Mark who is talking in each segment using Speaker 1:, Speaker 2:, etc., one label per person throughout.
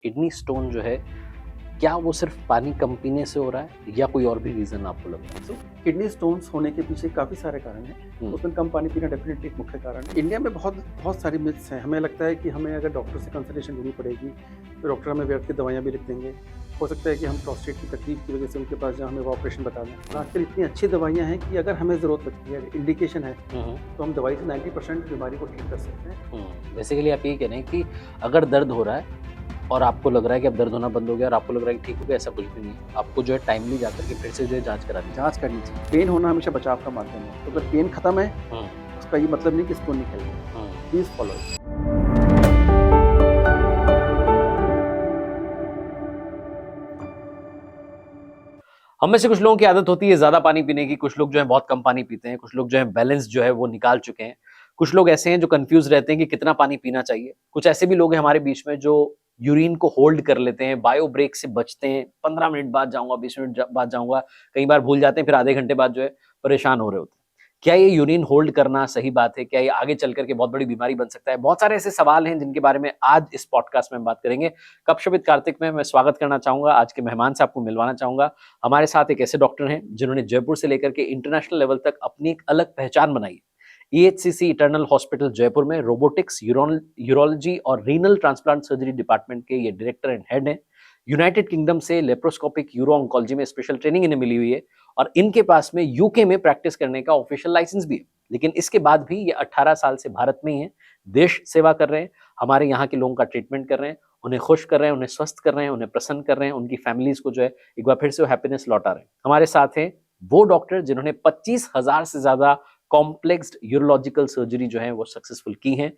Speaker 1: Kidney stone जो है, क्या वो सिर्फ पानी कम पीने से हो रहा है या कोई और भी रीज़न आपको लगता है?
Speaker 2: सो किडनी स्टोन्स होने के पीछे काफ़ी सारे कारण हैं। उसमें कम पानी पीना डेफिनेटली एक मुख्य कारण है। इंडिया में बहुत बहुत सारी मिथ्स हैं। हमें लगता है कि हमें अगर डॉक्टर से कंसल्टेशन लेनी पड़ेगी तो डॉक्टर हमें व्यर्थ की दवाइयाँ भी लिख देंगे। हो सकता है कि हम प्रोस्टेट की तकलीफ की वजह से उनके पास जाएँ, हमें वो ऑपरेशन बता दें। आजकल इतनी अच्छी दवाइयाँ हैं कि अगर हमें ज़रूरत लगती है, इंडिकेशन है, तो हम दवाई से 90% बीमारी को ठीक कर सकते हैं।
Speaker 1: बेसिकली आप यही कह रहे हैं कि अगर दर्द हो रहा है और आपको लग रहा है कि अब दर्द होना बंद हो गया और आपको लग रहा है कि ठीक हो गया, ऐसा कुछ भी नहीं है। आपको जो है टाइमली जाकर के फिर से जो है जाँच करानी चाहिए।
Speaker 2: जाँच करनी चाहिए। पेन होना हमेशा बचाव का माध्यम है। तो अगर पेन खत्म है, उसका ये मतलब नहीं कि स्टोन निकल गया। Please follow it.
Speaker 1: हम में से कुछ लोगों की आदत होती है ज़्यादा पानी पीने की, कुछ लोग जो है बहुत कम पानी पीते हैं, कुछ लोग जो है बैलेंस जो है वो निकाल चुके हैं। कुछ लोग ऐसे हैं जो कन्फ्यूज़ रहते हैं कि कितना पानी पीना चाहिए। कुछ ऐसे भी लोग हैं हमारे बीच में जो यूरिन को होल्ड कर लेते हैं, बायो ब्रेक से बचते हैं, 15 मिनट बाद जाऊँगा, 20 मिनट बाद जाऊँगा, कई बार भूल जाते हैं, फिर आधे घंटे बाद जो है परेशान हो रहे होते हैं। क्या ये यूरिन होल्ड करना सही बात है? क्या ये आगे चल कर के बहुत बड़ी बीमारी बन सकता है? बहुत सारे ऐसे सवाल हैं जिनके बारे में आज इस पॉडकास्ट में हम बात करेंगे। गपशप विद कार्तिक में मैं स्वागत करना चाहूँगा, आज के मेहमान से आपको मिलवाना चाहूँगा। हमारे साथ एक ऐसे डॉक्टर हैं जिन्होंने जयपुर से लेकर के इंटरनेशनल लेवल तक अपनी एक अलग पहचान बनाई है। ईएचसीसी इटर्नल हॉस्पिटल जयपुर में रोबोटिक्स, यूरोलॉजी और रीनल ट्रांसप्लांट सर्जरी डिपार्टमेंट के ये डायरेक्टर एंड हेड हैं। यूनाइटेड किंगडम से लेप्रोस्कोपिक यूरो ऑन्कोलॉजी में स्पेशल ट्रेनिंग इन्हें मिली हुई है और इनके पास में यूके में प्रैक्टिस करने का ऑफिशियल लाइसेंस भी है। लेकिन इसके बाद भी ये 18 साल से भारत में ही है, देश सेवा कर रहे हैं, हमारे यहाँ के लोगों का ट्रीटमेंट कर रहे हैं, उन्हें खुश कर रहे हैं, उन्हें स्वस्थ कर रहे हैं, उन्हें प्रसन्न कर रहे हैं, उनकी फैमिलीज को जो है एक बार फिर से वो हैप्पीनेस लौटा रहे हैं। हमारे साथ हैं वो डॉक्टर जिन्होंने 25,000 से ज्यादा कॉम्प्लेक्स यूरोलॉजिकल सर्जरी जो है वो सक्सेसफुल की हैं।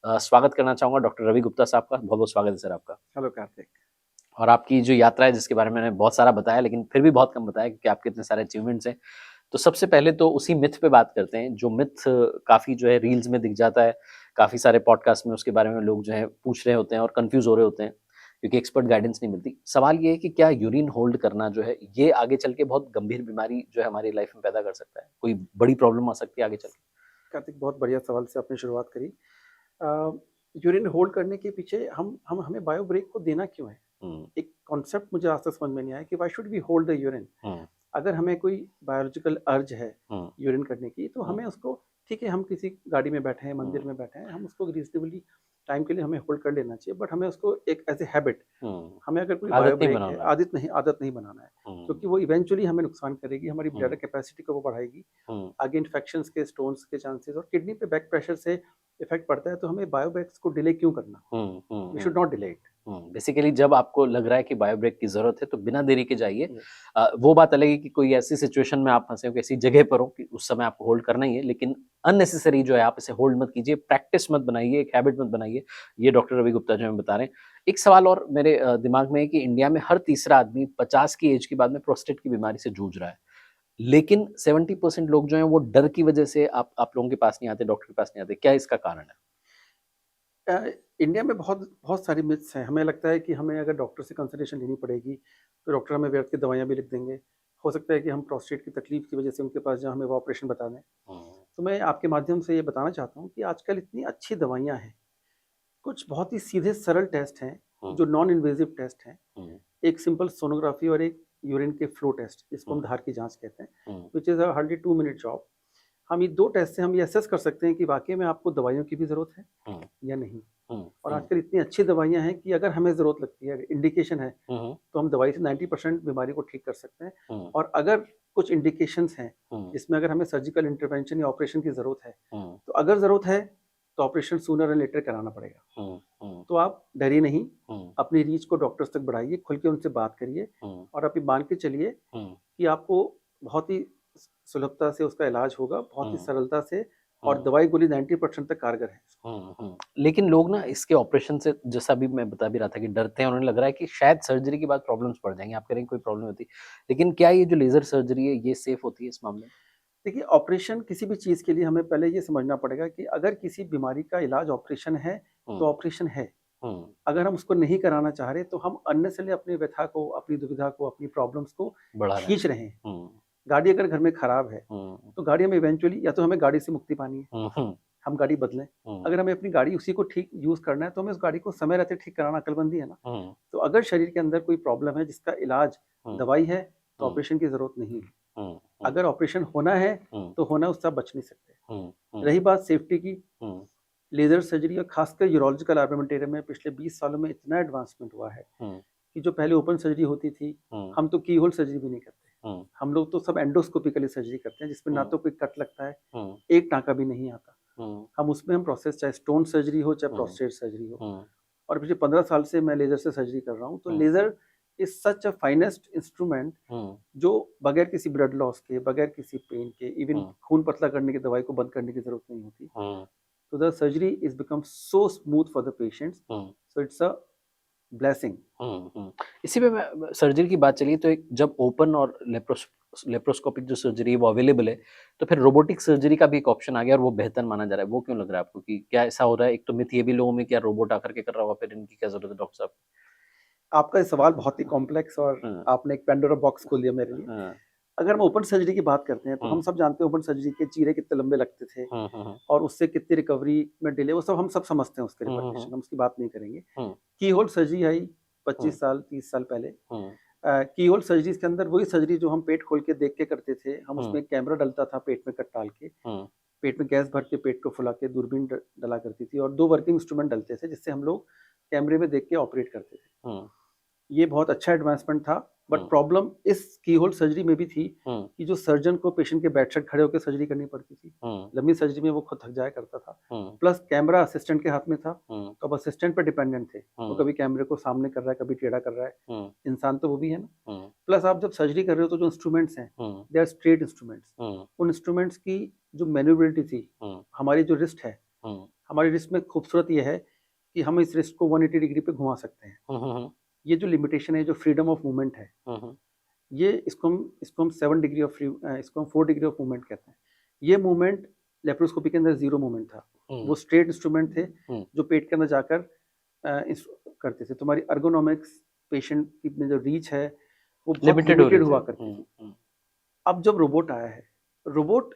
Speaker 1: स्वागत करना चाहूंगा डॉक्टर रवि गुप्ता साहब का। बहुत बहुत स्वागत है सर आपका।
Speaker 2: हेलो कार्तिक।
Speaker 1: और आपकी जो यात्रा है जिसके बारे में मैंने बहुत सारा बताया लेकिन फिर भी बहुत कम बताया क्योंकि आपके इतने सारे अचीवमेंट्स हैं। तो सबसे पहले तो उसी मिथ पे बात करते हैं जो मिथ काफी जो है रील्स में दिख जाता है, काफी सारे पॉडकास्ट में उसके बारे में लोग जो है पूछ रहे होते हैं और कंफ्यूज हो रहे होते हैं क्योंकि एक्सपर्ट गाइडेंस नहीं मिलती। सवाल ये है कि क्या यूरिन होल्ड करना जो है ये आगे चल के बहुत गंभीर बीमारी जो है हमारी लाइफ में पैदा कर सकता है, कोई बड़ी प्रॉब्लम आ सकती है आगे चल के?
Speaker 2: कार्तिक, बहुत बढ़िया सवाल से आपने शुरुआत करी। यूरिन होल्ड करने के पीछे हमें बायो ब्रेक को देना क्यों है? एक कॉन्सेप्ट मुझे आज तक समझ में नहीं आया कि why should we hold the urine. अगर हमें कोई बायोलॉजिकल अर्ज है यूरिन करने की, तो हमें उसको, ठीक है, हम किसी गाड़ी में बैठे हैं, मंदिर में बैठे हैं, हम उसको रीजनेबली टाइम के लिए हमें होल्ड कर लेना चाहिए, बट हमें उसको एक एज ए हैबिट, हमें अगर कोई बायो ब्रेक है, आदत नहीं बनाना है, क्योंकि वो इवेंचुअली हमें नुकसान करेगी, हमारी ब्लड कैपेसिटी को वो बढ़ाएगी, आगे इन्फेक्शंस के, स्टोन्स के चांसेस, और किडनी पे बैक प्रेशर से इफेक्ट पड़ता है। तो हमें बायो ब्रेक्स को डिले क्यों करना? We should not delay it.
Speaker 1: Basically जब आपको लग रहा है कि बायो ब्रेक की जरूरत है तो बिना देरी के जाइए। वो बात अलग है कि कोई ऐसी सिचुएशन में आप फंसे हो, ऐसी जगह पर हो कि उस समय आपको होल्ड करना ही है, लेकिन अननेसेसरी जो है आप इसे होल्ड मत कीजिए, प्रैक्टिस मत बनाइए, एक हैबिट मत बनाइए। ये डॉक्टर रवि गुप्ता जो हमें बता रहे हैं। एक सवाल और मेरे दिमाग में है कि इंडिया में हर तीसरा आदमी 50 की एज के बाद में प्रोस्टेट की बीमारी से जूझ रहा है, लेकिन 70% लोग जो हैं वो डर की वजह से आप लोगों के पास नहीं आते, डॉक्टर के पास नहीं आते। क्या इसका कारण है?
Speaker 2: इंडिया में बहुत बहुत सारी मिथ्स हैं। हमें लगता है कि हमें अगर डॉक्टर से कंसल्टेशन लेनी पड़ेगी तो डॉक्टर हमें व्यर्थ की दवाइयाँ भी लिख देंगे। हो सकता है कि हम प्रोस्टेट की तकलीफ की वजह से उनके पास जाएँ, हमें वो ऑपरेशन बता दें। तो मैं आपके माध्यम से ये बताना चाहता हूँ कि आजकल इतनी अच्छी दवाइयाँ हैं, कुछ बहुत ही सीधे सरल टेस्ट हैं जो नॉन इन्वेजिव टेस्ट हैं। एक सिंपल सोनोग्राफी और एक यूरिन के फ्लो टेस्ट, जिसको हम धार की जाँच कहते हैं, which is a hardly 2 minute job. हम ये 2 टेस्ट से हम ये असेस कर सकते हैं कि वाक़ई में आपको दवाइयों की भी ज़रूरत है या नहीं। और आजकल इतनी अच्छी दवाइयाँ हैं कि अगर हमें ज़रूरत लगती है, इंडिकेशन है, तो हम दवाई से 90% बीमारी को ठीक कर सकते हैं। और अगर कुछ इंडिकेशंस हैं जिसमें अगर हमें सर्जिकल इंटरवेंशन या ऑपरेशन की ज़रूरत है, तो अगर ज़रूरत है तो ऑपरेशन सूनर एंड लेटर कराना पड़ेगा। तो आप डरिए नहीं, अपनी रीच को डॉक्टर्स तक बढ़ाइए, खुल के उनसे बात करिए, और आप ये मान के चलिए कि आपको बहुत ही सुलभता से उसका इलाज होगा, बहुत ही सरलता से, और दवाई गोली 90% तक कारगर है।
Speaker 1: लेकिन लोग ना इसके ऑपरेशन से, जैसा भी मैं बता भी रहा था, कि डरते हैं, उन्हें लग रहा है कि शायद सर्जरी के बाद प्रॉब्लम्स बढ़ जाएंगे। आप करेंगे कोई प्रॉब्लम होती, लेकिन क्या ये जो लेजर सर्जरी है ये सेफ होती है इस मामले में?
Speaker 2: देखिए, ऑपरेशन किसी भी चीज़ के लिए हमें पहले ये समझना पड़ेगा कि अगर किसी बीमारी का इलाज ऑपरेशन है, तो ऑपरेशन है। अगर हम उसको नहीं कराना चाह रहे, तो हम अननेसेसरी अपनी व्यथा को, अपनी दुविधा को, अपनी प्रॉब्लम्स को
Speaker 1: बढ़ा रहे
Speaker 2: खींच रहे हैं। गाड़ी अगर घर में खराब है, तो गाड़ी में इवेंचुअली, या तो हमें गाड़ी से मुक्ति पानी है, हम गाड़ी बदलें। अगर हमें अपनी गाड़ी उसी को ठीक यूज़ करना है तो हमें उस गाड़ी को समय रहते ठीक कराना अक्लमंदी है ना। तो अगर शरीर के अंदर कोई प्रॉब्लम है जिसका इलाज दवाई है तो ऑपरेशन की ज़रूरत नहीं है। अगर ऑपरेशन होना है तो होना, उससे आप बच नहीं सकते। रही बात सेफ्टी की, लेज़र सर्जरी और खासकर यूरोलॉजिकल आर्मामेंटेरियम में पिछले 20 सालों में इतना एडवांसमेंट हुआ है कि जो पहले ओपन सर्जरी होती थी, हम तो की होल सर्जरी भी नहीं करते। हम लोग तो सब एंडोस्कोपिकली सर्जरी करते हैं जिसमें ना तो कोई कट लगता है, एक टाँका भी नहीं आता। हम उसमें हम प्रोसेस, चाहे स्टोन सर्जरी हो चाहे प्रोस्टेट सर्जरी हो। और पिछले 15 साल से मैं लेज़र से सर्जरी कर रहा हूँ। तो laser is such a finest instrument जो बगैर किसी ब्लड लॉस के, बगैर किसी पेन के, इवन खून पतला करने की दवाई को बंद करने की जरूरत नहीं होती। तो the surgery is become so smooth for the patients, so it's a blessing.
Speaker 1: इसी पे मैं सर्जरी की बात चली तो एक जब ओपन और लेप्रोस्कोपिक जो सर्जरी है वो अवेलेबल है, तो फिर रोबोटिक सर्जरी का भी एक ऑप्शन आ गया और वो बेहतर माना जा रहा है। वो क्यों लग रहा है आपको कि क्या ऐसा हो रहा है? एक तो मिथ ये भी लोगों में क्या रोबोट आकर के कर रहा होगा, फिर इनकी क्या जरूरत है डॉक्टर साहब?
Speaker 2: आपका ये सवाल बहुत ही कॉम्प्लेक्स और आपने एक पेंडोरा बॉक्स खोल दिया मेरे लिए। अगर हम ओपन सर्जरी की बात करते हैं तो हम सब जानते हैं ओपन सर्जरी के चीरे कितने लंबे लगते थे और उससे कितनी रिकवरी में डिले, वो सब हम सब समझते हैं उसके रिपरकशन, हम उसकी बात नहीं करेंगे। की होल सर्जरी आई 25 साल 30 साल पहले। की होल सर्जरी के अंदर वही सर्जरी जो हम पेट खोल के देख के करते थे, हम उसमें एक कैमरा डलता था पेट में कट डाल के, पेट में गैस भर के पेट को फुला के दूरबीन डला करती थी और 2 वर्किंग इंस्ट्रूमेंट डलते थे जिससे हम लोग कैमरे में देख के ऑपरेट करते थे। ये बहुत अच्छा एडवांसमेंट था, बट प्रॉब्लम इस की होल सर्जरी में भी थी कि जो सर्जन को पेशेंट के बेड साइड खड़े होकर सर्जरी करनी पड़ती थी। लंबी सर्जरी में वो खुद थक जाया करता था, प्लस कैमरा असिस्टेंट के हाथ में था, तो अब असिस्टेंट पर डिपेंडेंट थे। वो कभी कैमरे को सामने कर रहा है, कभी टेढ़ा कर रहा है, इंसान तो वो भी है ना। प्लस आप जब सर्जरी कर रहे हो तो जो इंस्ट्रूमेंट्स हैं दे आर स्ट्रेट इंस्ट्रूमेंट्स। उन इंस्ट्रूमेंट्स की जो मैन्युवरेबिलिटी थी, हमारी जो रिस्ट है, हमारी रिस्ट में खूबसूरत ये है कि हम इस रिस्ट को 180 डिग्री पे घुमा सकते हैं। ये जो लिमिटेशन है, जो फ्रीडम ऑफ मूवमेंट है, ये इसको हम 7 डिग्री ऑफ इसको हम 4 डिग्री ऑफ मूवमेंट कहते हैं। ये मूवमेंट लेप्रोस्कोपी के अंदर 0 मूवमेंट था। वो स्ट्रेट इंस्ट्रूमेंट थे जो पेट के अंदर जाकर करते थे। तुम्हारी अर्गोनॉमिक्स, पेशेंट में जो रीच है वो बहुत लिमिटेड हुआ करती थी। अब जब रोबोट आया है, रोबोट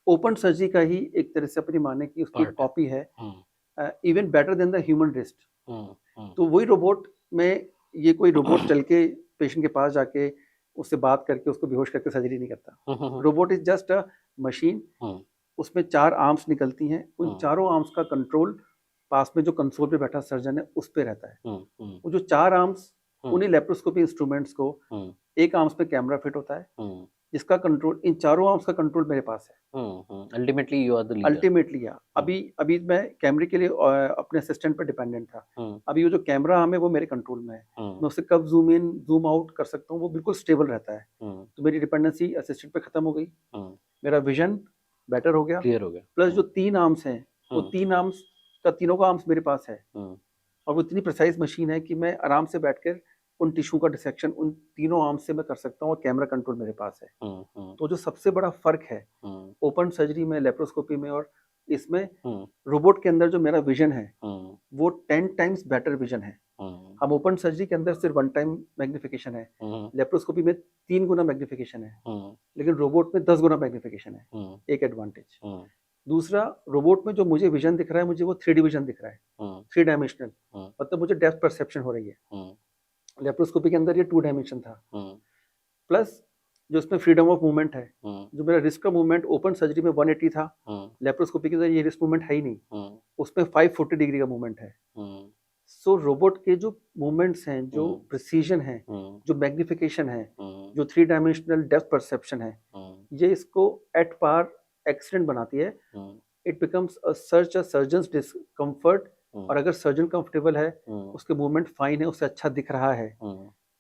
Speaker 2: ओपन सर्जरी का ही एक तरह से अपनी माने की उसकी कॉपी है, even better than the human wrist. तो वही रोबोट में ये कोई रोबोट चल के पेशेंट के पास जाके उससे बात करके उसको बेहोश करके सर्जरी नहीं करता। Robot is just a machine. उसमें 4 आर्म्स निकलती हैं, उन चारों आर्म्स का कंट्रोल पास में जो कंसोल पे बैठा सर्जन है उस पे रहता है। वो जो 4 आर्म्स, उन्हीं लेप्रोस्कोपी इंस्ट्रूमेंट्स को एक आर्म्स पे कैमरा फिट होता है जिसका कंट्रोल, इन चारों आर्म्स का कंट्रोल मेरे पास है।
Speaker 1: Ultimately you are the leader.
Speaker 2: Ultimately या अभी मैं कैमरे के लिए अपने असिस्टेंट पर डिपेंडेंट था। अभी वो जो कैमरा आर्म है वो मेरे कंट्रोल में है। मैं उससे कब जूम इन जूम आउट कर सकता हूँ, वो बिल्कुल स्टेबल रहता है। तो मेरी डिपेंडेंसी असिस्टेंट पे खत्म हो गई, मेरा विजन बेटर हो गया,
Speaker 1: क्लियर हो गया।
Speaker 2: प्लस जो 3 आर्म्स हैं वो 3 आर्म्स का, तीनों का आर्म्स मेरे पास है और वो इतनी प्रिसाइज मशीन है कि मैं आराम से बैठकर उन टिश्यू का डिसेक्शन उन तीनों आर्म्स से मैं कर सकता हूँ और कैमरा कंट्रोल मेरे पास है। तो जो सबसे बड़ा फर्क है ओपन सर्जरी में, लेप्रोस्कोपी में और इसमें, रोबोट के अंदर जो मेरा विजन है वो 10 टाइम्स बेटर विजन है। हम ओपन सर्जरी के अंदर सिर्फ 1 टाइम मैग्निफिकेशन है, लेप्रोस्कोपी में 3 गुना मैग्निफिकेशन है, लेकिन रोबोट में 10 गुना मैग्निफिकेशन है। एक एडवांटेज। दूसरा, रोबोट में जो मुझे विजन दिख रहा है, मुझे वो 3D विजन दिख रहा है, 3 डायमेंशनल, मतलब मुझे डेप्थ परसेप्शन हो रही है। लेप्रोस्कोपी के अंदर ये 2 डायमेंशन था। प्लस जो इसमें फ्रीडम ऑफ मूवमेंट है, जो मेरा रिस्ट का मूवमेंट ओपन सर्जरी में 180 था, लेप्रोस्कोपी के अंदर ये रिस्ट मूवमेंट है ही नहीं, उसमें 540 डिग्री का मूवमेंट है। सो रोबोट के जो मूवमेंट्स हैं, जो प्रिसीजन है, जो मैग्निफिकेशन है, जो 3 डायमेंशनल डेप्थ परसेप्शन है, ये इसको एट पार एक्सीलेंट बनाती है। It becomes a surgeons discomfort, और अगर सर्जन कंफर्टेबल है, उसके मूवमेंट फाइन है, उससे अच्छा दिख रहा है,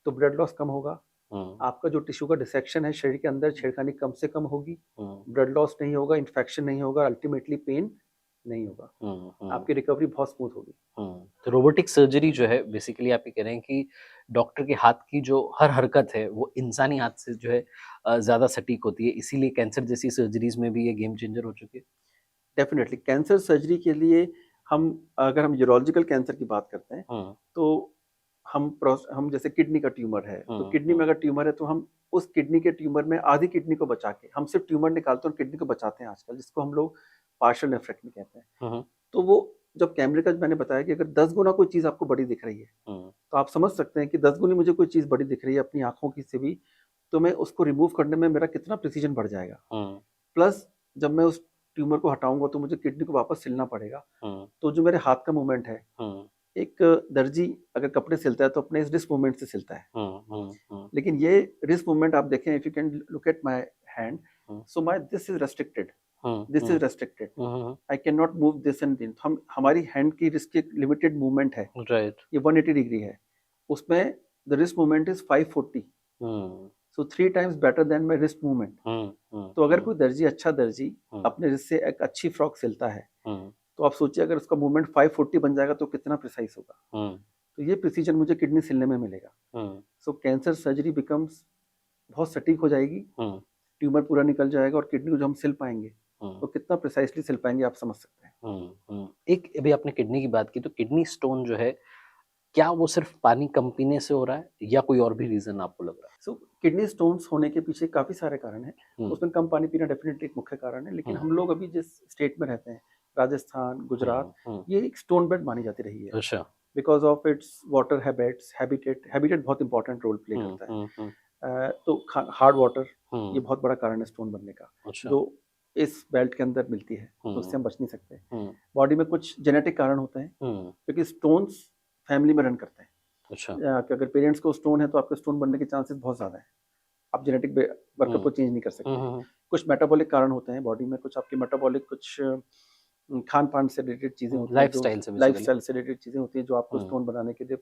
Speaker 2: तो ब्लड लॉस कम होगा, आपका जो टिश्यू का डिसेक्शन है शरीर के अंदर, छेड़खानी कम से कम होगी, ब्लड लॉस नहीं होगा, इन्फेक्शन नहीं होगा, अल्टीमेटली पेन नहीं होगा, आपकी रिकवरी बहुत स्मूथ होगी।
Speaker 1: तो रोबोटिक सर्जरी जो है बेसिकली आप ये कह रहे हैं कि डॉक्टर के हाथ की जो हर हरकत है वो इंसानी हाथ से जो है ज़्यादा सटीक होती है, इसीलिए कैंसर जैसी सर्जरीज में भी ये गेम चेंजर हो चुकी है।
Speaker 2: डेफिनेटली कैंसर सर्जरी के लिए अगर हम यूरोलॉजिकल कैंसर की बात करते हैं तो हम जैसे किडनी का ट्यूमर है, तो किडनी में अगर ट्यूमर है तो हम उस किडनी के ट्यूमर में आधी किडनी को बचा के, हम सिर्फ ट्यूमर निकालते हैं और किडनी को बचाते हैं आजकल, जिसको हम लोग पार्शियल नेफ्रेक्टमी कहते हैं।
Speaker 1: हम्म,
Speaker 2: तो वो जब कैमरे का मैंने बताया कि अगर 10 गुना कोई चीज़ आपको बड़ी दिख रही है,
Speaker 1: हम्म,
Speaker 2: तो आप समझ सकते हैं कि 10 गुनी मुझे कोई चीज़ बड़ी दिख रही है अपनी आँखों की से भी, तो मैं उसको रिमूव करने में मेरा कितना प्रिसीजन बढ़ जाएगा।
Speaker 1: हम्म,
Speaker 2: प्लस जब मैं उस ट्यूमर को हटाऊँगा तो मुझे किडनी को वापस सिलना पड़ेगा।
Speaker 1: हम्म,
Speaker 2: तो जो मेरे हाथ का मूवमेंट है,
Speaker 1: हम्म,
Speaker 2: एक दर्जी अगर कपड़े सिलता है तो अपने इस रिस्ट मूवमेंट से सिलता है।
Speaker 1: हम्म,
Speaker 2: लेकिन ये रिस्ट मूवमेंट आप देखें, if you can look at my hand,
Speaker 1: hmm,
Speaker 2: so my this is restricted,
Speaker 1: hmm,
Speaker 2: this is restricted,
Speaker 1: hmm,
Speaker 2: I can not move this and this. हम हमारी हैंड की रिस्ट की लिमिटेड मूवमेंट है,
Speaker 1: right,
Speaker 2: ये 180 degree है, उसमें the wrist movement is 540,
Speaker 1: hmm,
Speaker 2: so 3 times better than my wrist movement.
Speaker 1: Hmm,
Speaker 2: तो अगर कोई दर्जी, अच्छा दर्जी अपने रिस्ट से एक अच्छी फ्रॉक सिलता है,
Speaker 1: हम्म,
Speaker 2: तो आप सोचिए अगर उसका मूवमेंट 540 बन जाएगा तो कितना प्रिसाइज होगा।
Speaker 1: हम्म,
Speaker 2: तो ये प्रिसीजन मुझे किडनी सिलने में मिलेगा।
Speaker 1: हम्म,
Speaker 2: सो कैंसर सर्जरी बिकम्स बहुत सटीक हो जाएगी,
Speaker 1: हम्म,
Speaker 2: ट्यूमर पूरा निकल जाएगा और किडनी को जो हम सिल पाएंगे
Speaker 1: हम्म,
Speaker 2: तो कितना प्रिसाइसली सिल पाएंगे आप समझ सकते हैं।
Speaker 1: एक अभी आपने किडनी की बात की, तो किडनी स्टोन जो है, क्या वो सिर्फ पानी कम पीने से हो रहा है या कोई और भी रीजन आपको लग रहा
Speaker 2: सो किडनी स्टोन्स होने के पीछे काफ़ी सारे कारण हैं।
Speaker 1: है?
Speaker 2: उसमें कम पानी पीना डेफिनेटली एक मुख्य कारण है, लेकिन हम लोग अभी जिस स्टेट में रहते हैं, राजस्थान, गुजरात, ये एक स्टोन बेल्ट मानी जाती रही है
Speaker 1: अच्छा,
Speaker 2: because of its water habits, habitat बहुत इंपॉर्टेंट रोल प्ले करता है। तो हार्ड वाटर ये बहुत बड़ा कारण है स्टोन बनने का,
Speaker 1: अच्छा,
Speaker 2: जो इस बेल्ट के अंदर मिलती है, तो उससे हम बच नहीं सकते।
Speaker 1: हम्म,
Speaker 2: बॉडी में कुछ जेनेटिक कारण होते हैं
Speaker 1: हम्म,
Speaker 2: क्योंकि स्टोन्स फैमिली में रन करते हैं।
Speaker 1: अच्छा,
Speaker 2: कि अगर पेरेंट्स को स्टोन है तो आपके स्टोन बनने के चांसेस बहुत ज़्यादा है। आप जेनेटिक वर्कअप को चेंज नहीं कर सकते। कुछ मेटाबॉलिक कारण होते हैं बॉडी में, कुछ आपके मेटाबॉलिक, कुछ खान पान से रिलेटेड चीज़ें होती हैं, जो
Speaker 1: लाइफस्टाइल से
Speaker 2: लाइफ
Speaker 1: बेसिकली,
Speaker 2: स्टाइल से रिलेटेड चीज़ें होती हैं जो आपको स्टोन बनाने के लिए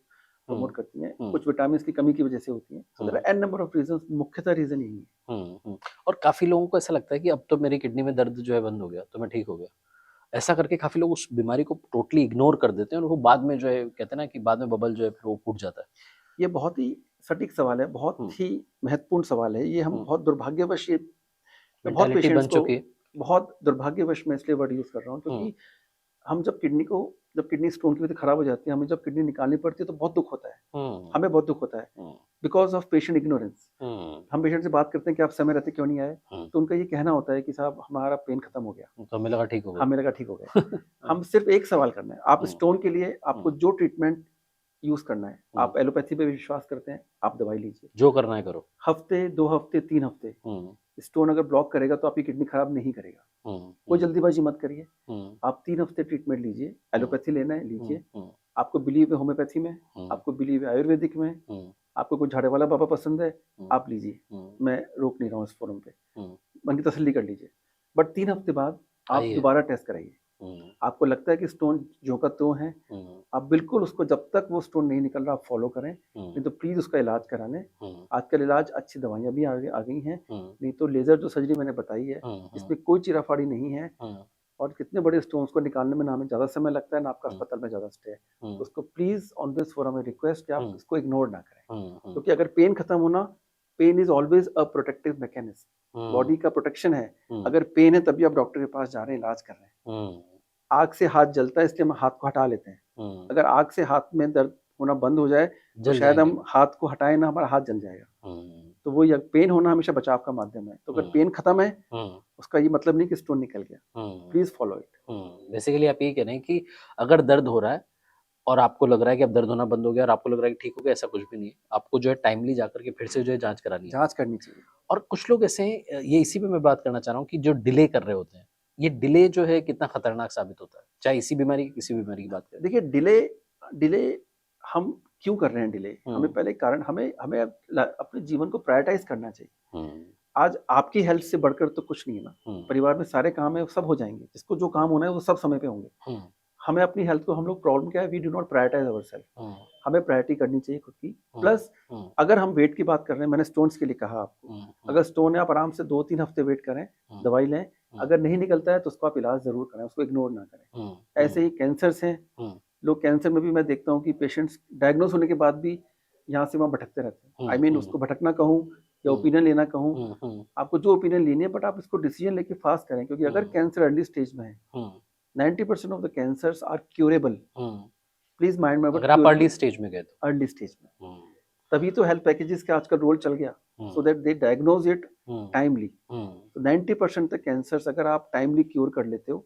Speaker 2: प्रमोट करती हैं। कुछ विटामिन की कमी की वजह से होती हैं। So there are an number of reasons, मुख्यतः रीजन यही है।
Speaker 1: और काफी लोगों को ऐसा लगता है कि अब तो मेरी किडनी में दर्द जो है बंद हो गया, तो मैं ठीक हो गया। ऐसा करके काफी लोग उस बीमारी को टोटली इग्नोर कर देते हैं और वो बाद में जो है कहते हैं ना कि बाद में बबल जो है फिर वो फूट जाता है।
Speaker 2: ये बहुत ही सटीक सवाल है, बहुत ही महत्वपूर्ण सवाल है। ये हम बहुत दुर्भाग्यवश, ये मैं बहुत
Speaker 1: मेंटालिटी
Speaker 2: पेशेंट्स
Speaker 1: बन
Speaker 2: को,
Speaker 1: चुकी है।
Speaker 2: बहुत दुर्भाग्यवश मैं इसलिए वर्ड यूज़ कर रहा हूँ क्योंकि हम जब किडनी स्टोन की वजह से खराब हो जाती है, हमें जब किडनी निकालनी पड़ती है तो बहुत दुख होता है, हमें बहुत दुख होता है बिकॉज ऑफ पेशेंट इग्नोरेंस। हम पेशेंट से बात करते हैं कि आप समय रहते क्यों नहीं आए, तो उनका ये कहना होता है कि साहब हमारा पेन खत्म हो गया,
Speaker 1: तो हमें लगा ठीक हो गया।
Speaker 2: हमें लगा ठीक हो गया। हम सिर्फ एक सवाल करना है, आप स्टोन के लिए आपको जो ट्रीटमेंट यूज करना है, आप एलोपैथी पे विश्वास करते हैं, आप दवाई लीजिए,
Speaker 1: जो करना है करो।
Speaker 2: हफ्ते 2 हफ्ते 3 हफ्ते, स्टोन अगर ब्लॉक करेगा तो आपकी किडनी खराब नहीं करेगा। कोई जल्दीबाजी मत करिए, आप 3 हफ्ते ट्रीटमेंट लीजिए, एलोपैथी लेना है लीजिए, आपको बिलीव है होम्योपैथी में, आपको बिलीव है आयुर्वेदिक में, आपको कोई झाड़े वाला बाबा पसंद है, आप लीजिए, मैं रोक नहीं रहा हूँ इस फोरम पे, मन की तसल्ली कर लीजिए। बट 3 हफ्ते बाद आप दोबारा टेस्ट कराइए, आपको लगता है कि स्टोन जो का त्यों है, आप बिल्कुल उसको, जब तक वो स्टोन नहीं निकल रहा आप फॉलो करें, नहीं तो प्लीज उसका इलाज करा लें। आजकल इलाज, अच्छी दवाइयाँ भी आ गई हैं, नहीं तो लेजर जो सर्जरी मैंने बताई है, इसमें कोई चिराफाड़ी नहीं है, और कितने बड़े स्टोन्स को निकालने में ना हमें ज़्यादा समय लगता है ना आपका अस्पताल में ज़्यादा स्टे है। तो उसको please on this forum request कि आप इसको इग्नोर ना करें, क्योंकि अगर पेन खत्म होना, pain is always a protective mechanism, body का प्रोटेक्शन है। अगर पेन है तभी आप डॉक्टर के पास जा रहे हैं, इलाज कर रहे हैं। आग से हाथ जलता है इसलिए हम हाथ को हटा लेते हैं, अगर आग से हाथ में दर्द होना बंद हो जाए तो शायद हम हाथ को हटाएं ना, हमारा हाथ जल जाएगा। तो वो पेन होना हमेशा बचाव का माध्यम है, तो अगर पेन खत्म है उसका ये मतलब नहीं कि स्टोन निकल गया। Please follow it.
Speaker 1: बेसिकली आप यही कह रहे हैं कि अगर दर्द हो रहा है और आपको लग रहा है कि अब दर्द होना बंद हो गया और आपको लग रहा है कि ठीक हो गया, ऐसा कुछ भी नहीं है। आपको जो है टाइमली जाकर के फिर से जो है जांच करानी है,
Speaker 2: जांच करनी चाहिए।
Speaker 1: और कुछ लोग ऐसे हैं, ये इसी पे मैं बात करना चाह रहा हूँ कि जो डिले कर रहे होते हैं, ये डिले जो है कितना खतरनाक साबित होता है, चाहे इसी बीमारी की किसी बीमारी की बात करें।
Speaker 2: देखिए, डिले हम क्यों कर रहे हैं डिले, हमें पहले कारण, हमें अपने जीवन को प्रायोरिटाइज करना चाहिए। आज आपकी हेल्थ से बढ़कर तो कुछ नहीं है ना, परिवार में सारे काम है, सब हो जाएंगे, जिसको जो काम होना है वो सब समय पे होंगे। हमें अपनी हेल्थ को, हम लोग प्रॉब्लम क्या है, we do not prioritise ourselves, हमें प्रायोरिटी करनी चाहिए खुद की। प्लस अगर हम वेट की बात कर रहे हैं, मैंने स्टोन्स के लिए कहा आपको, अगर स्टोन है आप आराम से 2-3 हफ्ते वेट करें, दवाई लें, अगर नहीं निकलता है तो उसको आप इलाज जरूर करें, उसको इग्नोर ना करें। ऐसे ही कैंसर्स हैं, लोग कैंसर में भी मैं देखता हूँ कि पेशेंट्स डायग्नोज होने के बाद भी यहाँ से वहाँ भटकते रहते हैं। आई मीन उसको भटकना कहूँ या ओपिनियन लेना कहूँ, आपको जो ओपिनियन लेनी है, बट आप इसको डिसीजन लेके फास्ट करें, क्योंकि अगर कैंसर अर्ली स्टेज में है, 90% of the cancers are curable. Please mind में,
Speaker 1: अगर आप अर्ली स्टेज में गए तो
Speaker 2: अर्ली स्टेज में तभी तो हेल्थ पैकेजेस का आजकल रोल चल गया, so that they diagnose it timely. तो 90% तक कैंसर्स अगर आप टाइमली क्योर कर लेते हो,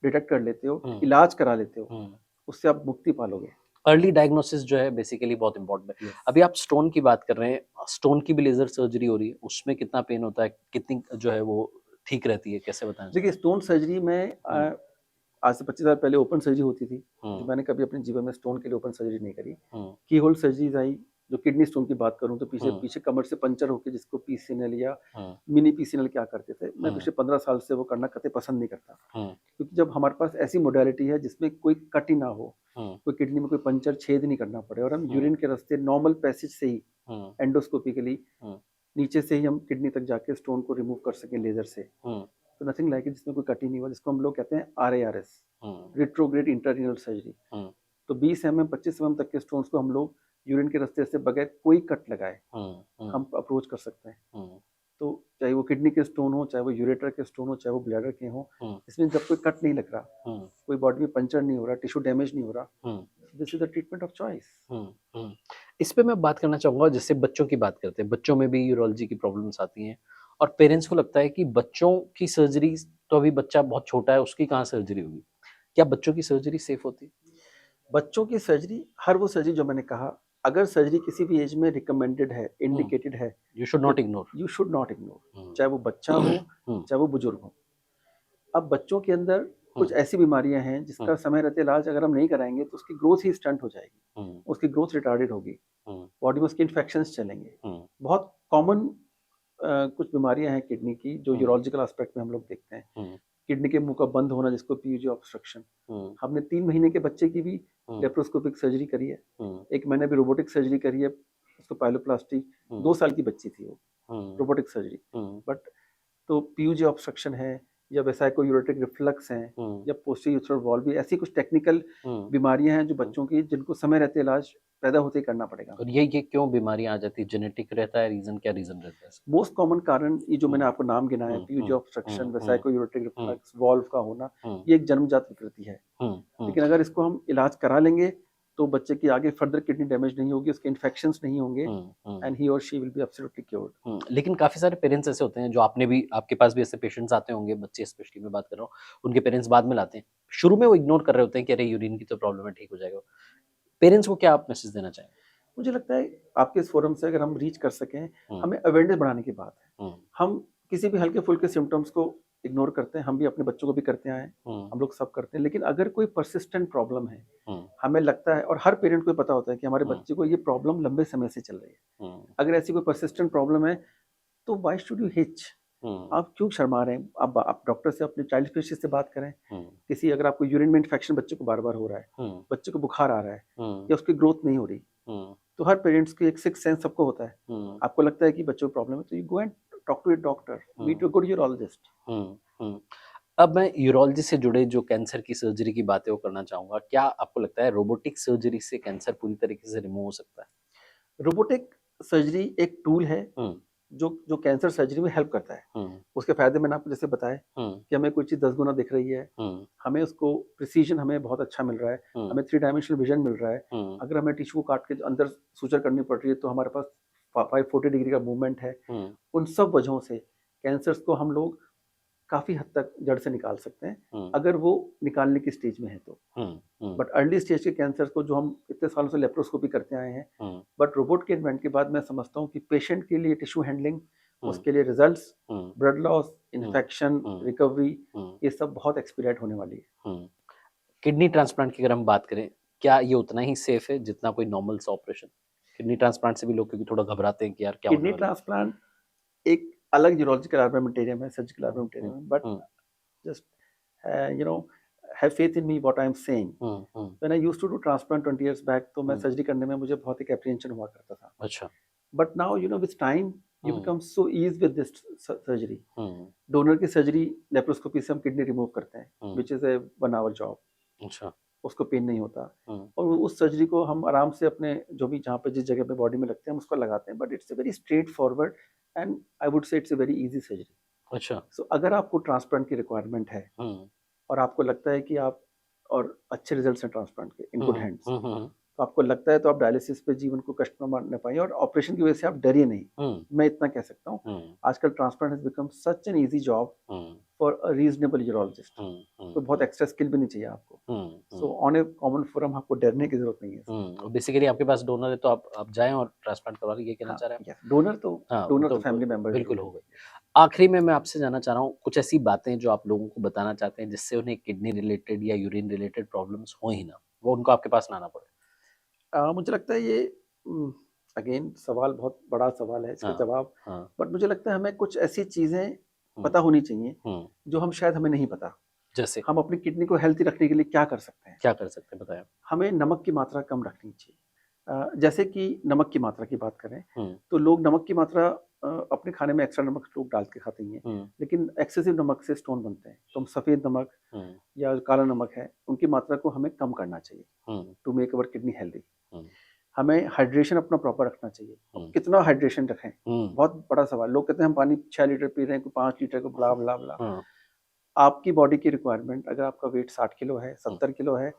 Speaker 2: डिटेक्ट कर लेते हो, इलाज करा लेते हो, उससे आप मुक्ति पालोगे।
Speaker 1: अर्ली डायग्नोसिस जो है बेसिकली बहुत इंपॉर्टेंट है।
Speaker 2: Yes.
Speaker 1: अभी आप स्टोन की बात कर रहे हैं, स्टोन की भी लेजर सर्जरी हो रही है, उसमें कितना पेन होता है, कितनी जो है वो ठीक रहती है, कैसे बताएं?
Speaker 2: देखिए, स्टोन सर्जरी में आज से 25 साल पहले ओपन सर्जरी होती थी, जो मैंने कभी अपने जीवन में स्टोन के लिए ओपन सर्जरी नहीं करी। की होल सर्जरीज आई, जो किडनी स्टोन की बात करूं तो पीछे कमर से पंचर होकर, जिसको पीसीएनएल या मिनी पीसीएनएल क्या करते थे, मैं पिछले 15 साल से वो करना कतई पसंद नहीं करता, क्योंकि जब हमारे पास ऐसी मोडालिटी है जिसमें कोई कट ही ना हो, कोई किडनी में कोई पंचर छेद नहीं करना पड़े, और हम यूरिन के रास्ते नॉर्मल पैसेज से ही एंडोस्कोपिकली नीचे से ही हम किडनी तक जाके स्टोन को रिमूव कर सकें लेजर से, तो नथिंग लाइक इट, जिसमें कोई कट ही नहीं हुआ, जिसको हम लोग कहते हैं RARS, रिट्रोग्रेड इंट्रारीनल सर्जरी। तो 20 mm 25 mm तक के स्टोन्स को हम लोग यूरिन के रास्ते से बगैर कोई कट लगाए हम अप्रोच कर सकते हैं। तो चाहे वो किडनी के स्टोन हो, चाहे वो यूरेटर के स्टोन हो, चाहे वो ब्लैडर के हो, इसमें जब कोई कट नहीं लग रहा, कोई बॉडी में पंचर नहीं हो रहा, टिश्यू डैमेज नहीं हो रहा, this is the treatment of choice.
Speaker 1: इस पे मैं बात करना चाहूंगा, जैसे बच्चों की बात करते हैं, बच्चों में भी यूरोलॉजी की प्रॉब्लम्स आती हैं, और पेरेंट्स को लगता है कि बच्चों की सर्जरी, तो अभी बच्चा बहुत छोटा है, उसकी कहाँ सर्जरी होगी, क्या बच्चों की सर्जरी सेफ होती है?
Speaker 2: बच्चों की सर्जरी, हर वो सर्जरी जो मैंने कहा, अगर सर्जरी किसी भी एज में रिकमेंडेड है, इंडिकेटेड है,
Speaker 1: यू शुड नॉट इग्नोर,
Speaker 2: चाहे वो बच्चा हो, चाहे वो बुजुर्ग हो। अब बच्चों के अंदर कुछ ऐसी बीमारियां हैं जिसका समय रहते इलाज अगर हम नहीं कराएंगे तो उसकी ग्रोथ ही स्टंट हो जाएगी, उसकी ग्रोथ रिटार्डेड होगी, बॉडी में उसके इन्फेक्शंस चलेंगे। बहुत कॉमन कुछ बीमारियां हैं किडनी की, जो यूरोलॉजिकल एस्पेक्ट में हम लोग देखते हैं। किडनी के मुंह का बंद होना, जिसको पीयूजी ऑब्स्ट्रक्शन। हमने 3 महीने के बच्चे की भी लेप्रोस्कोपिक सर्जरी करी है, एक मैंने भी रोबोटिक सर्जरी करी है, उसको पाइलोप्लास्टी, 2 साल की बच्ची थी वो, रोबोटिक सर्जरी। बट तो पीयूजी ऑब्स्ट्रक्शन है, या वेसाइकोयूरेटिक रिफ्लक्स हैं, या पोस्टीरियर वॉल्व भी, ऐसी कुछ टेक्निकल बीमारियां हैं जो बच्चों की, जिनको समय रहते इलाज पैदा होते ही करना पड़ेगा।
Speaker 1: और ये क्यों बीमारियां आ जाती है, जेनेटिक रहता है रीजन, क्या रीजन रहता है?
Speaker 2: मोस्ट कॉमन कारण ये जो मैंने आपको नाम गिनाया, पीयूजी ऑब्स्ट्रक्शन, वेसाइकोयूरेटिक रिफ्लक्स, वॉल्व का होना, ये एक जन्मजात विकृति है। लेकिन अगर इसको हम इलाज करा लेंगे तो बच्चे की आगे फर्दर किडनी डैमेज नहीं होगी, उसके इन्फेक्शंस नहीं होंगे, एंड ही और she will be absolutely cured.
Speaker 1: लेकिन काफी सारे पेरेंट्स ऐसे होते हैं, जो आपने भी, आपके पास भी ऐसे पेशेंट्स आते होंगे, बच्चे स्पेशली मैं बात कर रहा हूँ, उनके पेरेंट्स बाद में लाते हैं, शुरू में वो इग्नोर कर रहे होते हैं कि अरे यूरिन की तो प्रॉब्लम है, ठीक हो जाएगा। पेरेंट्स को क्या आप मैसेज देना चाहेंगे?
Speaker 2: मुझे लगता है आपके इस फोरम से अगर हम रीच कर सकें, हमें अवेयरनेस बढ़ाने की बात है। हम किसी भी हल्के फुल्के सिम्टम्स को इग्नोर करते हैं, हम भी अपने बच्चों को भी करते आए हैं, हम लोग सब करते हैं, लेकिन अगर कोई परसिस्टेंट प्रॉब्लम है, हमें लगता है, और हर पेरेंट को पता होता है कि हमारे बच्चे को ये प्रॉब्लम लंबे समय से चल रही है, अगर ऐसी कोई परसिस्टेंट प्रॉब्लम है तो व्हाई शुड यू हिच, आप क्यों शर्मा रहे हैं? आप डॉक्टर से, अपने चाइल्ड स्पेशलिस्ट से बात करें। किसी, अगर आपको यूरिन में इन्फेक्शन बच्चे को बार बार हो रहा है, बच्चे को बुखार आ रहा है, या उसकी ग्रोथ नहीं हो रही, तो हर पेरेंट्स की एक सिक्स सेंस सबको होता है। आपको लगता है कि बच्चों को प्रॉब्लम है, तो you go and talk to your doctor, meet your good urologist.
Speaker 1: अब मैं यूरोलॉजी से जुड़े जो कैंसर की सर्जरी की बातें वो करना चाहूंगा। क्या आपको लगता है रोबोटिक सर्जरी से कैंसर पूरी तरीके से रिमूव हो सकता है?
Speaker 2: रोबोटिक सर्जरी एक टूल है जो कैंसर सर्जरी में हेल्प करता है। उसके फायदे मैंने आपको जैसे बताए कि हमें कोई चीज 10 गुना दिख रही है, हमें उसको प्रिसीजन हमें बहुत अच्छा मिल रहा है, हमें 3 डायमेंशनल विजन मिल रहा है। अगर हमें टिश्यू को काट के अंदर सूचर करनी पड़ रही है तो हमारे पास 540 डिग्री का मूवमेंट है। उन सब वजहों से कैंसर्स को हम लोग काफी हद तक जड़ से निकाल सकते हैं, अगर वो निकालने की स्टेज में है तो। बट अर्ली स्टेज के कैंसर को, जो हम इतने सालों से लेप्रोस्कोपी करते आए हैं, बट रोबोट के इन्वेंट के बाद मैं समझता हूँ कि पेशेंट के लिए टिश्यू हैंडलिंग, उसके लिए results, blood loss, infection, recovery, ये सब बहुत एक्सपीरियंट होने वाली है।
Speaker 1: किडनी ट्रांसप्लांट की अगर हम बात करें, क्या ये उतना ही सेफ है जितना कोई नॉर्मल सा ऑपरेशन? किडनी ट्रांसप्लांट से भी लोग क्योंकि थोड़ा घबराते हैं कि यार क्या
Speaker 2: किडनी ट्रांसप्लांट एक अलग न्यूरोलॉजिकल आर्मामेंटेरियम है, सर्जिकल आर्मामेंटेरियम है, but just have faith in me what I'm saying. When I used to do transplant 20 years back, तो मैं सर्जरी करने में मुझे बहुत एक apprehension हुआ करता था।
Speaker 1: अच्छा।
Speaker 2: But now with time you become so easy with this surgery. Donor की सर्जरी लेप्रोस्कोपी से हम किडनी रिमूव करते हैं, which is a 1 hour job.
Speaker 1: अच्छा।
Speaker 2: उसको पेन नहीं होता, और उस सर्जरी को हम आराम से अपने जो भी, जहाँ पे जिस जगह पे बॉडी में लगते हैं, हम उसको लगाते हैं, but it's a very straight forward and I would say it's a very easy surgery.
Speaker 1: अच्छा।
Speaker 2: सो अगर आपको ट्रांसप्लांट की रिक्वायरमेंट है और आपको लगता है कि आप, और अच्छे रिजल्ट्स हैं ट्रांसप्लांट के, इन गुड हैंड्स, तो आपको लगता है तो आप डायलिसिस पे जीवन को कष्ट में मार पाइए, और ऑपरेशन की वजह से आप डरिए नहीं। मैं इतना कह सकता हूँ, आजकल transplant has become such an easy job for a reasonable urologist. तो बहुत एक्स्ट्रा स्किल भी नहीं चाहिए आपको। So on A common forum आपको डरने की जरूरत नहीं है।
Speaker 1: बेसिकली आपके पास डोनर है तो आप जाएं और ट्रांसप्लांट करवा लीजिए, कहना चाह रहे हैं आप?
Speaker 2: डोनर
Speaker 1: हाँ,
Speaker 2: तो फैमिली मेंबर
Speaker 1: बिल्कुल हो गई। आखिरी में मैं आपसे जानना चाह रहा हूँ, कुछ ऐसी बातें जो आप लोगों को बताना चाहते हैं जिससे उन्हें किडनी रिलेटेड या यूरिन रिलेटेड प्रॉब्लम्स हो ही ना, वो उनको आपके पास ना आना पड़े।
Speaker 2: मुझे लगता है ये अगेन सवाल बहुत बड़ा सवाल है, इसका
Speaker 1: हाँ,
Speaker 2: जवाब,
Speaker 1: हाँ,
Speaker 2: बट मुझे लगता है हमें कुछ ऐसी चीजें
Speaker 1: हम्म,
Speaker 2: पता होनी चाहिए
Speaker 1: हम्म,
Speaker 2: जो हम शायद हमें नहीं पता।
Speaker 1: जैसे
Speaker 2: हम अपनी किडनी को हेल्थी रखने के लिए क्या कर सकते हैं?
Speaker 1: क्या कर सकते हैं, बताएं आप?
Speaker 2: हमें नमक की मात्रा कम रखनी चाहिए। जैसे कि नमक की मात्रा की बात करें,
Speaker 1: हम्म,
Speaker 2: तो लोग नमक की मात्रा अपने खाने में एक्स्ट्रा नमक लोग डाल के खाते ही हैं,
Speaker 1: हम्म,
Speaker 2: लेकिन एक्सेसिव नमक से स्टोन बनते हैं। तो हम सफ़ेद नमक
Speaker 1: हम्म,
Speaker 2: या काला नमक है, उनकी मात्रा को हमें कम करना चाहिए
Speaker 1: hmm,
Speaker 2: to make our kidney healthy.
Speaker 1: Hmm,
Speaker 2: हमें हाइड्रेशन अपना प्रॉपर रखना चाहिए। अब
Speaker 1: हम्म,
Speaker 2: कितना हाइड्रेशन रखें,
Speaker 1: हम्म,
Speaker 2: बहुत बड़ा सवाल। लोग कहते हैं हम पानी 6 लीटर पी रहे हैं, कोई 5 लीटर को, ब्ला ब्ला ब्ला।
Speaker 1: हाँ,
Speaker 2: आपकी बॉडी की रिक्वायरमेंट, अगर आपका वेट 60 किलो है, 70 किलो है,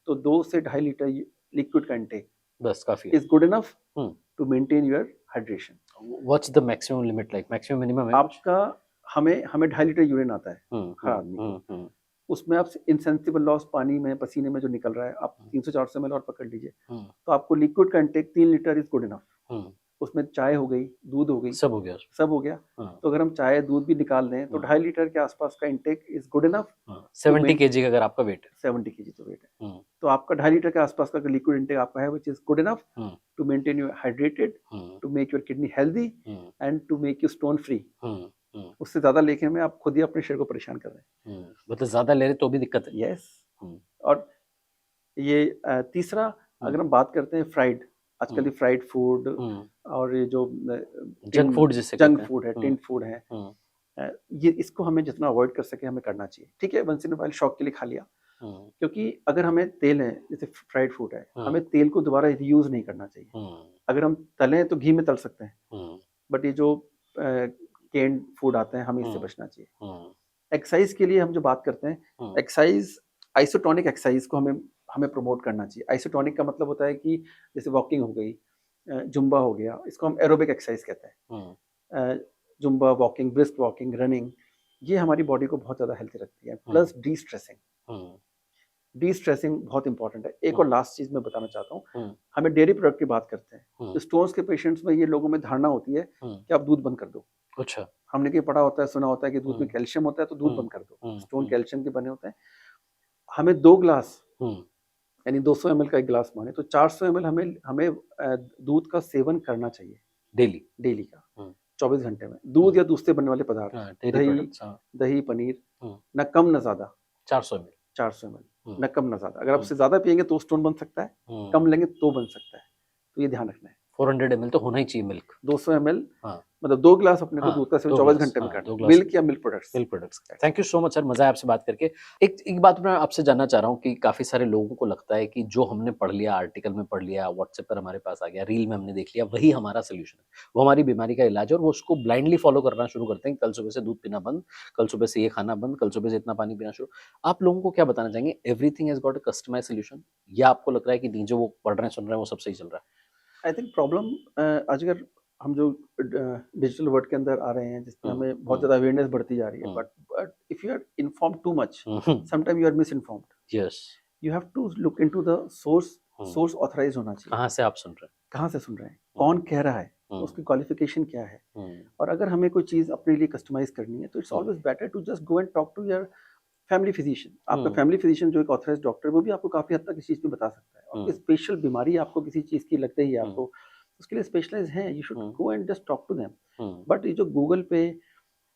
Speaker 2: तो 2 से 2.5 लीटर लिक्विड का इंटेक
Speaker 1: बस काफी है।
Speaker 2: Is good enough
Speaker 1: hmm,
Speaker 2: to maintain your hydration.
Speaker 1: What's the maximum limit, like maximum minimum है कुछ?
Speaker 2: आपका हमें हमें 2.5 लीटर यूरिन आता है
Speaker 1: हम्म,
Speaker 2: हर
Speaker 1: हम्म,
Speaker 2: आदमी को।
Speaker 1: हम्म, हम्म,
Speaker 2: उसमें आप इनसेंसिबल लॉस पानी में, पसीने में जो निकल रहा है, आप 300-400 ml और पकड़ लीजिए,
Speaker 1: हम्म,
Speaker 2: तो आपको लिक्विड का intake 3 litre is good enough.
Speaker 1: Hmm,
Speaker 2: उसमें चाय हो गई, दूध हो गई,
Speaker 1: सब हो गया उसमें।
Speaker 2: सब हो गया।
Speaker 1: हाँ,
Speaker 2: तो अगर हम चाय दूध भी निकाल दें तो
Speaker 1: हाँ,
Speaker 2: 2.5 लीटर के आसपास का इंटेक इज गुड इनफ
Speaker 1: हाँ,
Speaker 2: टू
Speaker 1: 70
Speaker 2: मेन
Speaker 1: kg का अगर आपका वेट है।
Speaker 2: 70 kg तो वेट है।
Speaker 1: हम्म,
Speaker 2: तो आपका 2.5 लीटर के आसपास का लिक्विड इंटेक आपका है, which is good enough
Speaker 1: hmm,
Speaker 2: to maintain you hydrated,
Speaker 1: hmm,
Speaker 2: to make your kidney healthy
Speaker 1: hmm,
Speaker 2: and to make you stone free.
Speaker 1: Hmm, hmm,
Speaker 2: उससे ज्यादा लेके में आप खुद ही अपने शरीर को परेशान कर रहे
Speaker 1: मतलब ज्यादा ले रहे तो भी दिक्कत है।
Speaker 2: हैं। यस।
Speaker 1: हम्म,
Speaker 2: और ये तीसरा,
Speaker 1: हम्म,
Speaker 2: अगर हम बात करते हैं फ्राइड, आजकल ये
Speaker 1: हम्म,
Speaker 2: फ्राइड फूड
Speaker 1: हम्म,
Speaker 2: और ये जो
Speaker 1: जंक फूड जिसे
Speaker 2: जंक
Speaker 1: कहते हैं।
Speaker 2: फूड है, टिन फूड है,
Speaker 1: हम्म,
Speaker 2: ये इसको हमें जितना अवॉइड कर सके हमें करना चाहिए। ठीक है, वंस इन वाइल शौक के लिए खा लिया,
Speaker 1: हम्म,
Speaker 2: क्योंकि अगर हमें तेल है, जैसे फ्राइड फूड है,
Speaker 1: हम्म,
Speaker 2: हमें तेल को दोबारा रीयूज नहीं करना चाहिए।
Speaker 1: हम्म,
Speaker 2: अगर हम तलें तो घी में तल सकते हैं,
Speaker 1: हम्म,
Speaker 2: बट ये जो केन्ड फूड आते हैं, हमें इससे
Speaker 1: हम्म,
Speaker 2: बचना चाहिए।
Speaker 1: हम्म,
Speaker 2: एक्सरसाइज के लिए हम जो बात करते हैं,
Speaker 1: हम्म,
Speaker 2: एक्सरसाइज, आइसोटोनिक एक्सरसाइज को हमें हमें प्रमोट करना चाहिए। आइसोटोनिक का मतलब होता है कि जैसे वॉकिंग हो गई, जुम्बा हो गया, इसको हम एरोबिक एक्सरसाइज कहते हैं।
Speaker 1: Hmm,
Speaker 2: Zumba, walking, brisk walking, running, ये हमारी बॉडी को बहुत ज़्यादा हेल्थी रखती है। Plus destressing,
Speaker 1: hmm,
Speaker 2: destressing बहुत इंपॉर्टेंट है। एक और
Speaker 1: हम्म,
Speaker 2: लास्ट चीज़ मैं बताना चाहता हूँ,
Speaker 1: हम्म,
Speaker 2: हमें डेयरी प्रोडक्ट की बात करते हैं,
Speaker 1: हम्म,
Speaker 2: स्टोन्स के पेशेंट्स में ये लोगों में धारणा होती है
Speaker 1: हम्म,
Speaker 2: कि आप दूध बंद कर दो।
Speaker 1: अच्छा।
Speaker 2: हमने कहीं पढ़ा होता है, सुना होता है कि दूध में
Speaker 1: हम्म,
Speaker 2: कैल्शियम होता है तो दूध
Speaker 1: हम्म,
Speaker 2: बंद कर दो।
Speaker 1: हम्म,
Speaker 2: स्टोन कैल्शियम के बने होते हैं। हमें 2 ग्लास,
Speaker 1: हम्म,
Speaker 2: यानी 200 ml का एक गिलास माने तो 400 ml हमें हमें दूध का सेवन करना चाहिए
Speaker 1: डेली।
Speaker 2: डेली का,
Speaker 1: हम्म,
Speaker 2: 24 घंटे में। दूध या दूध से बनने वाले पदार्थ,
Speaker 1: हाँ, डेयरी
Speaker 2: दही,
Speaker 1: प्रोडक्ट्स, हाँ।
Speaker 2: दही, पनीर,
Speaker 1: हम्म,
Speaker 2: न कम न ज़्यादा,
Speaker 1: 400 ml।
Speaker 2: 400 ml,
Speaker 1: हम्म,
Speaker 2: न कम न ज़्यादा। अगर आप
Speaker 1: हम्म,
Speaker 2: उससे ज़्यादा पिएंगे तो स्टोन बन सकता है, कम
Speaker 1: हम्म,
Speaker 2: लेंगे तो बन सकता है। तो ये ध्यान रखना है।
Speaker 1: 400 ml तो होना ही चाहिए मिल्क।
Speaker 2: 200 ml,
Speaker 1: हाँ,
Speaker 2: मतलब 2 ग्लास अपने को
Speaker 1: हाँ,
Speaker 2: दूध का सेवन
Speaker 1: 2
Speaker 2: 24
Speaker 1: ग्लास,
Speaker 2: घंटे में
Speaker 1: हाँ,
Speaker 2: करना
Speaker 1: 2
Speaker 2: है,
Speaker 1: ग्लास
Speaker 2: मिल्क या milk products.
Speaker 1: Milk products. Thank you so much sir, मज़ा आया आपसे बात करके। एक बात मैं आपसे जानना चाह रहा हूँ कि काफ़ी सारे लोगों को लगता है कि जो हमने पढ़ लिया, आर्टिकल में पढ़ लिया, व्हाट्सएप पर हमारे पास आ गया, रील में हमने देख लिया, वही हमारा सॉल्यूशन है। वो हमारी बीमारी का इलाज है और वो उसको ब्लाइंडली फॉलो करना शुरू करते हैं कि कल सुबह से दूध पीना बंद, कल सुबह से ये खाना बंद, कल सुबह से इतना पानी पीना शुरू। आप लोगों को क्या बताना चाहेंगे? Everything has got a customised solution, या आपको लग रहा है कि नहीं, जो वो पढ़ रहे हैं, सुन रहे हैं, वो सब सही चल रहा
Speaker 2: आई थिंक प्रॉब्लम, अगर हम जो डिजिटल वर्ल्ड के अंदर आ रहे हैं, जिसमें
Speaker 1: है?
Speaker 2: हमें बहुत ज़्यादा अवेयरनेस बढ़ती जा रही है,
Speaker 1: hmm,
Speaker 2: but if you are inform too much,
Speaker 1: hmm,
Speaker 2: sometime you are misinformed.
Speaker 1: Yes.
Speaker 2: You have to look into the source.
Speaker 1: Hmm,
Speaker 2: source authorise होना चाहिए।
Speaker 1: कहाँ से आप सुन रहे हैं?
Speaker 2: कहाँ से सुन रहे हैं,
Speaker 1: हुँ,
Speaker 2: कौन कह रहा है,
Speaker 1: हुँ,
Speaker 2: उसकी क्वालिफिकेशन क्या है।
Speaker 1: हुँ,
Speaker 2: और अगर हमें कोई चीज़ अपने लिए कस्टमाइज करनी है, तो it's
Speaker 1: hmm,
Speaker 2: always better to just go and talk to your family physician. आपका
Speaker 1: हुँ,
Speaker 2: फैमिली फिजिशियन जो एक ऑथराइज्ड डॉक्टर है, वो भी आपको काफ़ी हद तक इस चीज़ पे बता सकता है। और कोई
Speaker 1: हुँ,
Speaker 2: स्पेशल बीमारी आपको किसी चीज़ की लग रही है
Speaker 1: हुँ,
Speaker 2: आपको, उसके लिए स्पेशलाइज हैं, you should
Speaker 1: hmm,
Speaker 2: go and just talk to them.
Speaker 1: Hmm,
Speaker 2: but ये जो गूगल पे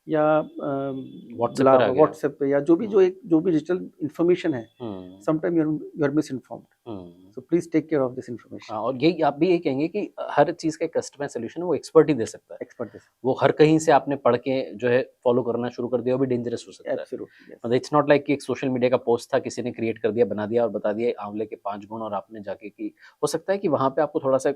Speaker 2: या
Speaker 1: व्हाट्सएप पर आ गया।
Speaker 2: व्हाट्सएप पे या जो भी
Speaker 1: हुँ,
Speaker 2: जो भी डिजिटल इन्फॉर्मेशन है,
Speaker 1: hmm,
Speaker 2: sometime you are misinformed.
Speaker 1: Hmm.
Speaker 2: So please take care of this information.
Speaker 1: हाँ, और यही आप भी यही कहेंगे कि हर चीज़ का एक कस्टमाइज़ सॉल्यूशन है, वो एक्सपर्ट ही दे सकता है।
Speaker 2: एक्सपर्ट दिस,
Speaker 1: वो हर कहीं से आपने पढ़ के जो है फॉलो करना शुरू कर दिया, वो भी डेंजरस हो सकता है।
Speaker 2: Absolutely yes.
Speaker 1: मतलब इट्स नॉट लाइक कि एक सोशल मीडिया का पोस्ट था, किसी ने क्रिएट कर दिया, बना दिया और बता दिया आंवले के 5 गुण और आपने जाके कि हो सकता है कि वहाँ पे आपको थोड़ा-सा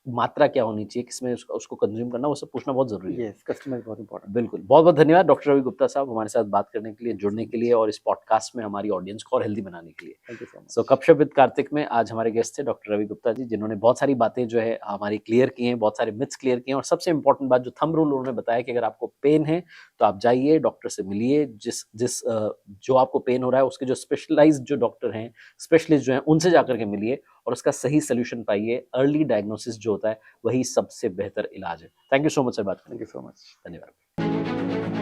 Speaker 1: मात्रा क्या होनी चाहिए, किसमें उसको कंज्यूम करना, वो सब पूछना बहुत जरूरी है।
Speaker 2: यस, कस्टमर बहुत इंपॉर्टेंट।
Speaker 1: बिल्कुल, बहुत बहुत धन्यवाद डॉक्टर रवि गुप्ता साहब हमारे साथ बात करने के लिए, जुड़ने के लिए और इस पॉडकास्ट में हमारी ऑडियंस को और हेल्दी बनाने के लिए।
Speaker 2: Thank you so much.
Speaker 1: So गपशप विद कार्तिक में आज हमारे गेस्ट थे डॉक्टर रवि गुप्ता जी, जिन्होंने बहुत सारी बातें जो है हमारी क्लियर की हैं, बहुत सारे मिथ्स क्लियर किए हैं और सबसे इंपॉर्टेंट बात जो थंब रूल उन्होंने बताया कि अगर आपको पेन है तो आप जाइए डॉक्टर से मिलिए, जो आपको पेन हो रहा है उसके जो स्पेशलाइज्ड जो डॉक्टर हैं, स्पेशलिस्ट जो हैं, उनसे जाकर के मिलिए और उसका सही सोल्यूशन पाइए। अर्ली डायग्नोसिस जो होता है वही सबसे बेहतर इलाज है। Thank you so much sir बात करने
Speaker 2: थैंक यू सो मच।
Speaker 1: के लिए। धन्यवाद।